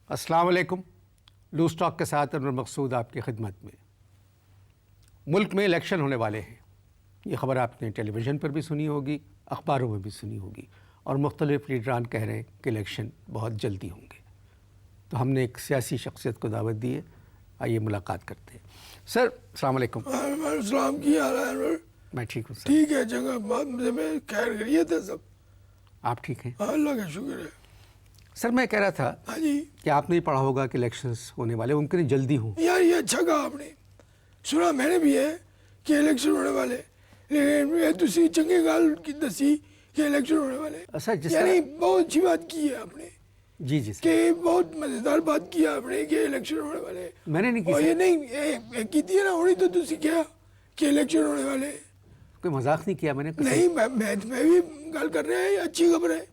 السلام علیکم. Loose talk کے ساتھ انور مقصود آپ کی خدمت میں. ملک میں الیکشن ہونے والے ہیں. یہ خبر آپ نے ٹیلی ویژن پر بھی سنی ہوگی, اخباروں میں بھی سنی ہوگی, اور مختلف لیڈران کہہ رہے ہیں کہ الیکشن بہت جلدی ہوں گے. تو ہم نے ایک سیاسی شخصیت کو دعوت دی ہے, آئیے ملاقات کرتے ہیں. سر السلام علیکم. السلام. کی حال ہے انور؟ میں ٹھیک ہوں سر. ٹھیک ہے, جگہ میں خیر خیریت ہے سب. آپ ٹھیک ہیں؟ اللہ کا شکر ہے. سر میں کہہ رہا تھا ہاں جی, کہ آپ نے یہ پڑھا ہوگا کہ الیکشنز ہونے والے, ممکن ہے جلدی ہوں. یار یہ اچھا کہا آپ نے, سنا میں نے بھی ہے کہ الیکشن ہونے والے, لیکن یہ دوسری چنگی گال کی دسی کہ الیکشن ہونے والے. سر جس یعنی بہت اچھی بات کی ہے آپ نے. جی جی سر, کہ بہت مزیدار بات کی آپ نے کہ الیکشن ہونے والے. میں نے نہیں کی اور سر. یہ نہیں کی تھی نا, ہونی تو دوسری کیا کہ الیکشن ہونے والے. کوئی مذاق نہیں کیا میں نے. نہیں, میں بھی گل کر رہا ہے, اچھی خبر ہے.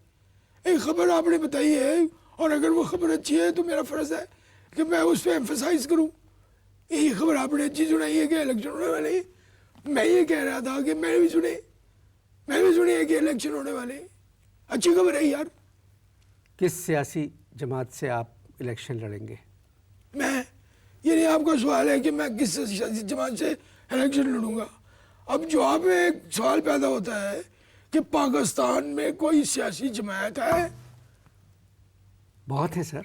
ایک خبر آپ نے بتائی ہے, اور اگر وہ خبر اچھی ہے تو میرا فرض ہے کہ میں اس پہ ایمفسائز کروں. یہی خبر آپ نے اچھی سنائی ہے کہ الیکشن ہونے والے ہیں. میں یہ کہہ رہا تھا کہ میں بھی سنے کہ الیکشن ہونے والے ہیں. اچھی خبر ہے یار. کس سیاسی جماعت سے آپ الیکشن لڑیں گے؟ میں یعنی آپ کا سوال ہے کہ میں کس سیاسی جماعت سے الیکشن لڑوں گا. اب جواب میں ایک سوال پیدا ہوتا ہے کہ پاکستان میں کوئی سیاسی جماعت ہے؟ بہت ہے سر.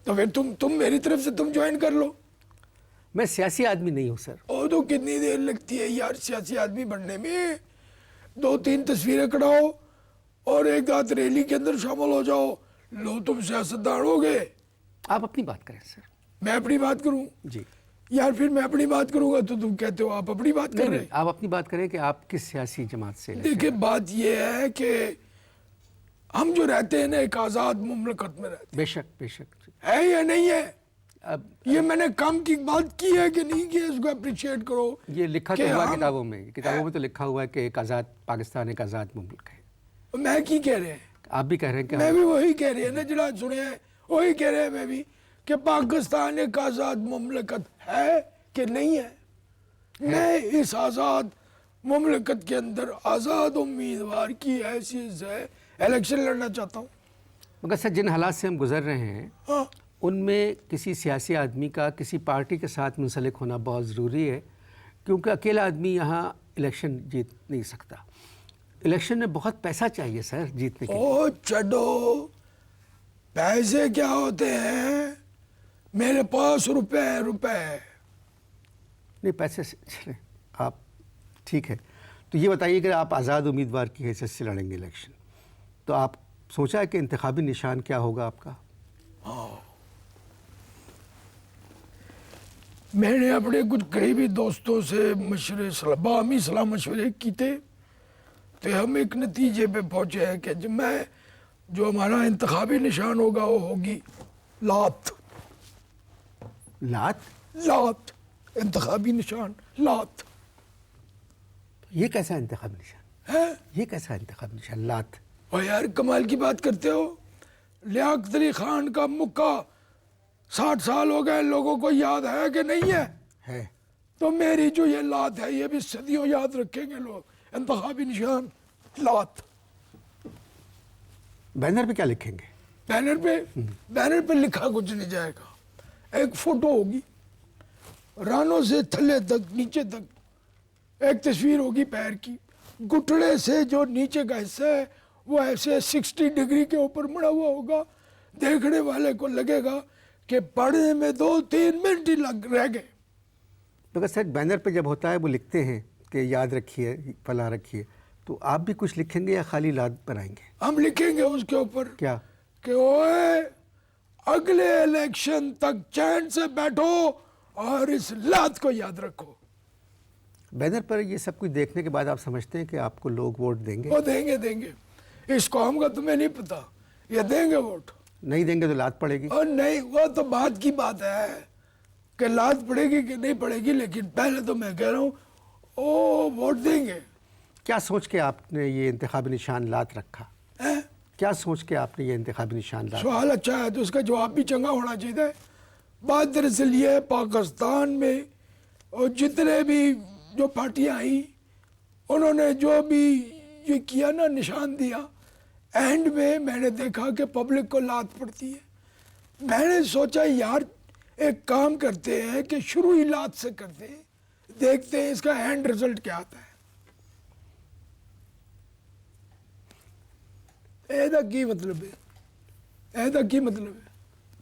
تو پھر تم میری طرف سے تم جوائن کر لو. میں سیاسی آدمی نہیں ہوں سر. اور تو کتنی دیر لگتی ہے یار سیاسی آدمی بننے میں. 2-3 تصویریں کڑاؤ اور ایک آدھ ریلی کے اندر شامل ہو جاؤ, لو تم سیاستدان ہو گئے. آپ اپنی بات کریں سر. میں اپنی بات کروں؟ جی یار پھر میں اپنی بات کروں گا تو تم کہتے ہو آپ اپنی بات کر رہے ہیں. آپ اپنی بات کریں کہ آپ کس سیاسی جماعت سے. دیکھیں بات یہ ہے کہ ہم جو رہتے ہیں نا ایک آزاد مملکت میں رہتے ہیں. بے شک بے شک. ہے یا نہیں ہے؟ اب یہ میں نے کام کی بات کی ہے کہ نہیں کی, اس کو اپریشیٹ کرو. یہ لکھا تو ہوا کتابوں میں تو لکھا ہوا ہے کہ ایک آزاد پاکستان ایک آزاد مملک ہے. میں کی کہہ رہے ہیں؟ آپ بھی کہہ رہے ہیں کہ میں بھی وہی کہہ رہے ہیں نا, جڑا سنے ہیں وہی کہہ رہے ہیں میں بھی, کہ پاکستان ایک آزاد مملکت ہے کہ نہیں ہے. میں اس آزاد مملکت کے اندر آزاد امیدوار کی حیثیت سے الیکشن لڑنا چاہتا ہوں. مگر سر جن حالات سے ہم گزر رہے ہیں ہاں, ان میں کسی سیاسی آدمی کا کسی پارٹی کے ساتھ منسلک ہونا بہت ضروری ہے, کیونکہ اکیلا آدمی یہاں الیکشن جیت نہیں سکتا. الیکشن میں بہت پیسہ چاہیے سر جیتنے کے لیے. او چڈو, پیسے کیا ہوتے ہیں, میرے پاس روپے نہیں پیسے سے چلیں آپ ٹھیک ہے. تو یہ بتائیے کہ آپ آزاد امیدوار کی حیثیت سے لڑیں گے الیکشن, تو آپ سوچا ہے کہ انتخابی نشان کیا ہوگا آپ کا؟ میں نے اپنے کچھ قریبی دوستوں سے باہمی صلاح مشورے کیے, تو ہم ایک نتیجے پہ پہنچے ہیں کہ جو ہمارا انتخابی نشان ہوگا وہ ہوگی لات. لات انتخابی نشان لات. یہ کیسا انتخابی نشان ہے؟ یہ کیسا انتخابی نشان لات؟ اور یار کمال کی بات کرتے ہو. لیاقت علی خان کا مکہ 60 سال ہو گئے, لوگوں کو یاد ہے کہ نہیں ہے؟ تو میری جو یہ لات ہے یہ بھی صدیوں یاد رکھیں گے لوگ. انتخابی نشان لات. بینر پہ کیا لکھیں گے؟ بینر پہ لکھا کچھ نہیں جائے گا. ایک فوٹو ہوگی, رانوں سے تھلے تک نیچے تک ایک تصویر ہوگی پیر کی, گھٹنے سے جو نیچے کا حصہ ہے وہ ایسے 60 ڈگری کے اوپر مڑا ہوا ہوگا. دیکھنے والے کو لگے گا کہ پڑھنے میں 2-3 منٹ ہی رہ گئے. مگر سر بینر پہ جب ہوتا ہے وہ لکھتے ہیں کہ یاد رکھیے فلاں رکھیے, تو آپ بھی کچھ لکھیں گے یا خالی لات بنائیں گے؟ ہم لکھیں گے اس کے اوپر کیا کہ اوے اگلے الیکشن تک چین سے بیٹھو اور اس لات کو یاد رکھو. بینر پر یہ سب کچھ دیکھنے کے بعد آپ سمجھتے ہیں کہ آپ کو لوگ ووٹ دیں گے؟ وہ دیں گے. اس قوم کا تمہیں نہیں پتا, یہ دیں گے ووٹ. نہیں دیں گے تو لات پڑے گی. اور نہیں, وہ تو بات کی بات ہے کہ لات پڑے گی کہ نہیں پڑے گی, لیکن پہلے تو میں کہہ رہا ہوں او ووٹ دیں گے. کیا سوچ کے آپ نے یہ انتخابی نشان لات رکھا؟ کیا سوچ کے آپ نے یہ انتخابی نشان لات؟ سوال اچھا ہے تو اس کا جواب بھی چنگا ہونا چاہیے. بات دراصل یہ ہے, پاکستان میں اور جتنے بھی جو پارٹیاں آئیں انہوں نے جو بھی یہ کیا نا, نشان دیا, اینڈ میں نے دیکھا کہ پبلک کو لات پڑتی ہے. میں نے سوچا یار ایک کام کرتے ہیں کہ شروعات سے کرتے ہیں, دیکھتے ہیں اس کا اینڈ رزلٹ کیا آتا ہے. ایدا کی مطلب ہے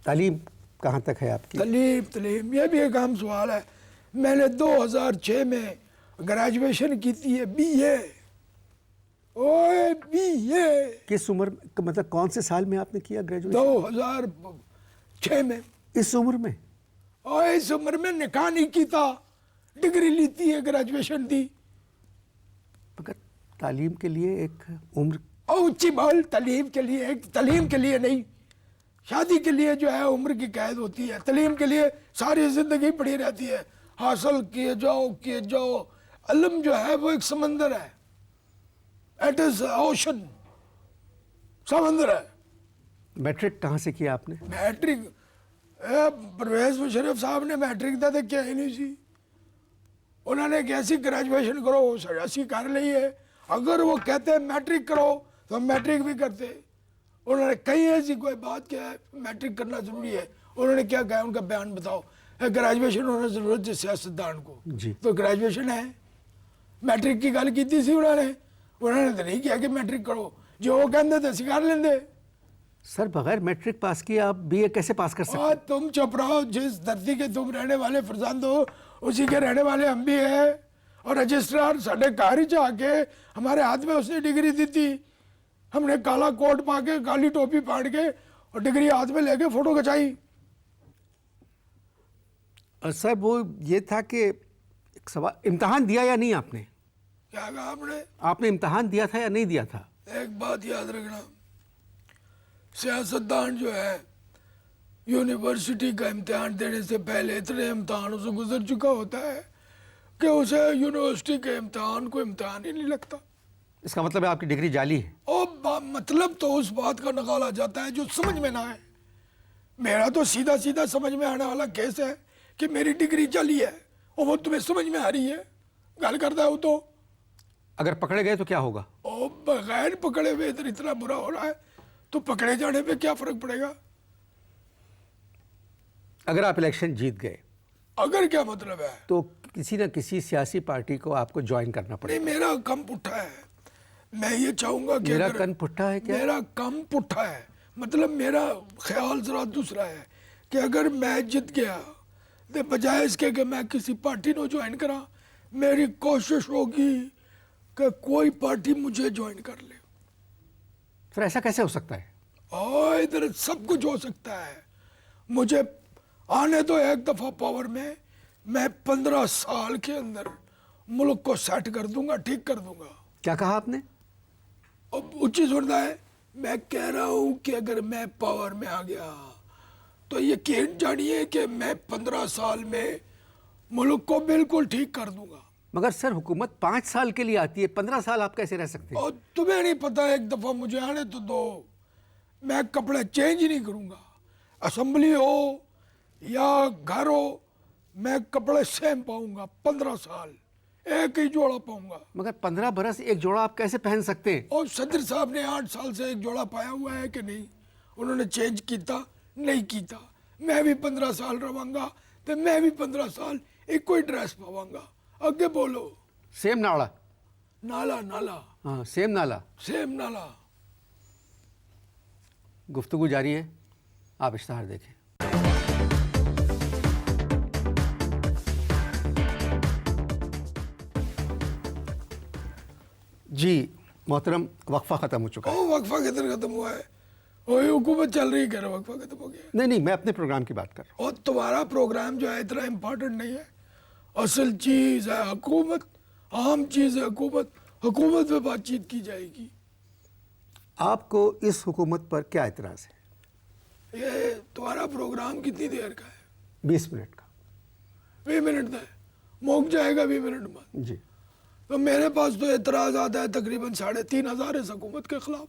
تعلیم کہاں تک ہے آپ کی؟ تعلیم یہ بھی ایک اہم سوال ہے. میں نے 2006 میں گریجویشن کی تھی ہے, بی اے. کس عمر, مطلب کون سے سال میں آپ نے کیا گریجویشن؟ 2006 میں. اس عمر میں؟ اور اس عمر میں نکاح نہیں کیتا, ڈگری لیتی ہے, گریجویشن دی. مگر تعلیم کے لیے ایک عمر, اونچی بال, تعلیم کے لیے نہیں, شادی کے لیے جو ہے عمر کی قید ہوتی ہے. تعلیم کے لیے ساری زندگی پڑی رہتی ہے, حاصل کیے جاؤ. علم جو ہے وہ ایک سمندر ہے, اٹ از اوشن, سمندر ہے. میٹرک کہاں سے کیا آپ نے؟ میٹرک پرویز مشرف صاحب نے میٹرک دا تو کیا ہی نہیں سی. انہوں نے کیسی گریجویشن کرو, ایسی کر لی ہے. اگر وہ کہتے ہیں میٹرک کرو تو ہم میٹرک بھی کرتے. انہوں نے کہیں ایسی کوئی بات کیا ہے میٹرک کرنا ضروری ہے. انہوں نے کیا کہا, ان کا بیان بتاؤ. گریجویشن ہونا ضرورت ہے سیاستدان کو, تو گریجویشن ہے. میٹرک کی گل کی تھی انہوں نے تو نہیں کیا کہ میٹرک کرو, جو وہ کہتے تھے سکھا لیندے. سر بغیر میٹرک پاس کیے آپ بی اے کیسے پاس کر سکتے؟ اور تم چپ رہو, جس دھرتی کے تم رہنے والے فرزند ہو اسی کے رہنے والے ہم بھی ہیں. اور رجسٹرار ساڑھے کاری چاہ کے ہمارے ہاتھ میں اس نے ڈگری دی تھی. ہم نے کالا کوٹ پا کے, کالی ٹوپی پہن کے اور ڈگری ہاتھ میں لے کے فوٹو کھچائی. اور سر وہ یہ تھا کہ ایک سوال, امتحان دیا یا نہیں آپ نے؟ کیا کہا آپ نے امتحان دیا تھا یا نہیں دیا تھا؟ ایک بات یاد رکھنا, سیاستدان جو ہے یونیورسٹی کا امتحان دینے سے پہلے اتنے امتحانوں سے گزر چکا ہوتا ہے کہ اسے یونیورسٹی کے امتحان کو امتحان ہی نہیں لگتا. اس کا مطلب ہے آپ کی ڈگری جعلی ہے؟ اور مطلب تو اس بات کا نکالا جاتا ہے جو سمجھ میں نہ آئے. میرا تو سیدھا سمجھ میں آنے والا کیس ہے کہ میری ڈگری جعلی ہے اور وہ تمہیں سمجھ میں آ رہی ہے. گل کرتا ہوں تو اگر پکڑے گئے تو کیا ہوگا؟ اور بغیر پکڑے ہوئے ادھر اتنا برا ہو رہا ہے تو پکڑے جانے پہ کیا فرق پڑے گا؟ اگر آپ الیکشن جیت گئے اگر کیا مطلب ہے تو کسی نہ کسی سیاسی پارٹی کو آپ کو جوائن کرنا پڑے نہیں, میرا کم پٹھا ہے. میں یہ چاہوں گا کہ میرا کن پٹھا ہے کیا؟ میرا کم پٹھا ہے, مطلب میرا خیال ذرا دوسرا ہے کہ اگر میں جیت گیا تو بجائے اس کے کہ میں کسی پارٹی کو جوائن کرا, میری کوشش ہوگی کہ کوئی پارٹی مجھے جوائن کر لے. سر ایسا کیسے ہو سکتا ہے؟ اور ادھر سب کچھ ہو سکتا ہے. مجھے آنے تو ایک دفعہ پاور میں 15 سال کے اندر ملک کو سیٹ کر دوں گا, ٹھیک کر دوں گا. کیا کہا آپ نے؟ اب اچھی سنتا ہے, میں کہہ رہا ہوں کہ اگر میں پاور میں آ گیا تو یقین جانیے کہ میں 15 سال میں ملک کو بالکل ٹھیک کر دوں گا. مگر سر حکومت 5 سال کے لیے آتی ہے, 15 سال آپ کیسے رہ سکتے ہیں؟ اور تمہیں نہیں پتا, ایک دفعہ مجھے آنے تو دو, میں کپڑے چینج ہی نہیں کروں گا. اسمبلی ہو یا گھر ہو, میں کپڑے سیم پاؤں گا. 15 سال ایک ہی جوڑا پاؤں گا. مگر 15 برس ایک جوڑا آپ کیسے پہن سکتے ہیں؟ اور صدر صاحب نے 8 سال سے ایک جوڑا پایا ہوا ہے کہ نہیں؟ انہوں نے چینج کیتا نہیں کیتا. میں بھی 15 سال رہوں گا تو میں بھی 15 سال ایک کوئی ڈریس پاؤں گا. اگے بولو. سیم نالا نالا ہاں, سیم نالا. گفتگو جاری ہے, آپ اشتہار دیکھیں. جی محترم, وقفہ ختم ہو چکا ہے. وقفہ کدھر ختم ہوا ہے؟ وہی حکومت چل رہی ہے, وقفہ ختم ہو گیا. نہیں, میں اپنے پروگرام کی بات کر رہا ہوں. اور تمہارا پروگرام جو ہے اتنا امپورٹنٹ نہیں ہے. اصل چیز ہے حکومت, عام چیز ہے حکومت. حکومت پہ بات چیت کی جائے گی. آپ کو اس حکومت پر کیا اعتراض ہے؟ یہ تمہارا پروگرام کتنی دیر کا ہے؟ 20 منٹ کا. 20 منٹ کا ہے, موک جائے گا 20 منٹ بعد. جی. تو میرے پاس تو اعتراض آتا ہے تقریباً 3,500 اس حکومت کے خلاف.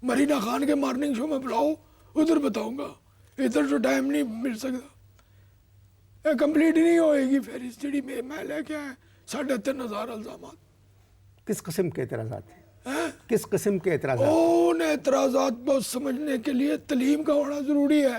مرینا خان کے مارننگ شو میں بلاؤ, ادھر بتاؤں گا. ادھر تو ٹائم نہیں مل سکتا, کمپلیٹ نہیں ہوئے گی فہرست جڑی میں لے کے آیا. 3,500 الزامات. کس قسم کے اعتراضات ہیں؟ کس قسم کے اعتراضات؟ ان اعتراضات کو سمجھنے کے لیے تعلیم کا ہونا ضروری ہے.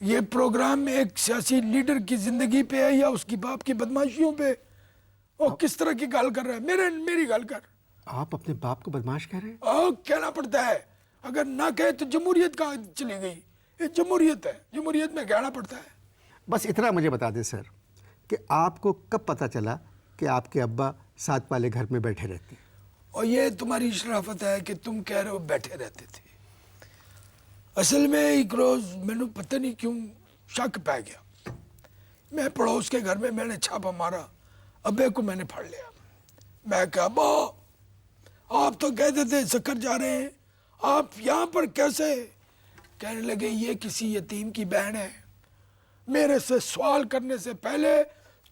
یہ پروگرام ایک سیاسی لیڈر کی زندگی پہ ہے یا اس کی باپ کی بدماشیوں پہ؟ اور کس طرح کی گال کر رہا ہے؟ میری گال کر. آپ اپنے باپ کو بدماش کہہ رہے ہیں؟ کہنا پڑتا ہے، اگر نہ کہے تو جمہوریت کہاں چلی گئی؟ یہ جمہوریت ہے، جمہوریت میں کہنا پڑتا ہے. بس اتنا مجھے بتا دیں سر کہ آپ کو کب پتہ چلا کہ آپ کے ابا ساتھ والے گھر میں بیٹھے رہتے ہیں؟ اور یہ تمہاری شرافت ہے کہ تم کہہ رہے ہو بیٹھے رہتے تھے. اصل میں ایک روز میں پتہ نہیں کیوں شک پہ گیا. میں پڑوس کے گھر میں نے چھاپا مارا، ابے کو میں نے پھڑ لیا. میں کہا ابا آپ تو کہتے تھے سکر جا رہے ہیں، آپ یہاں پر کیسے؟ کہنے لگے یہ کسی یتیم کی بہن ہے. میرے سے سوال کرنے سے پہلے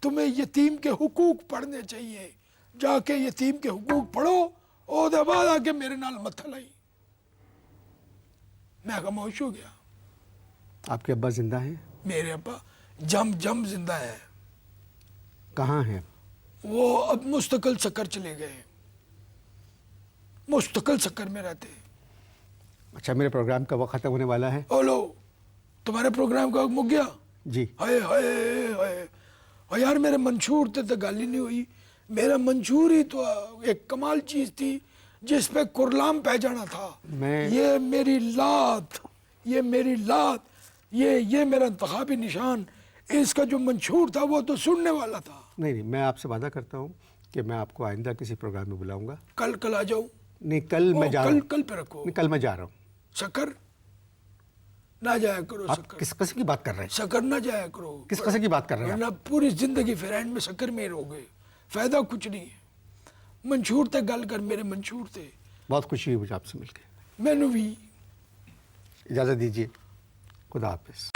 تمہیں یتیم کے حقوق پڑھنے چاہیے. جا کے یتیم کے حقوق پڑھو اور دے بعد آ کے میرے نال متھا لائی. میں خاموش ہو گیا. آپ کے ابا زندہ ہیں؟ میرے ابا جم زندہ ہے. کہاں ہیں؟ وہ اب مستقل سکر چلے گئے، مستقل سکر میں رہتے. اچھا، میرے پروگرام کا وقت ختم ہونے والا ہے. اولو تمہارے پروگرام کا مک گیا؟ جی. ہائے ہائے ہائے. اور یار میرے منشور تے تو گل ہی نہیں ہوئی. میرا منشور ہی تو ایک کمال چیز تھی جس پہ کرلام پہ جانا تھا. یہ میری لات، یہ میری لات، یہ میرا انتخابی نشان، اس کا جو منشور تھا وہ تو سننے والا تھا. نہیں، میں آپ سے وعدہ کرتا ہوں کہ میں آپ کو آئندہ کسی پروگرام میں بلاؤں گا. کل آ جاؤں؟ نہیں، کل میں جا رہا ہوں. کل پہ رکھو. کل میں جا رہا ہوں. سکر نہ جایا کرو. آپ کس قسم کی بات کر رہے ہیں؟ سکر نہ جایا کرو. کس قسم کی بات کر رہے ہیں؟ ورنہ پوری زندگی پھر اینڈ میں سکر میں رہو گے، فائدہ کچھ نہیں ہے. منشور تے گل کر، میرے منشور تے. بہت خوشی ہوئی مجھے آپ سے مل کے. میں بھی. اجازت دیجیے. خدا حافظ.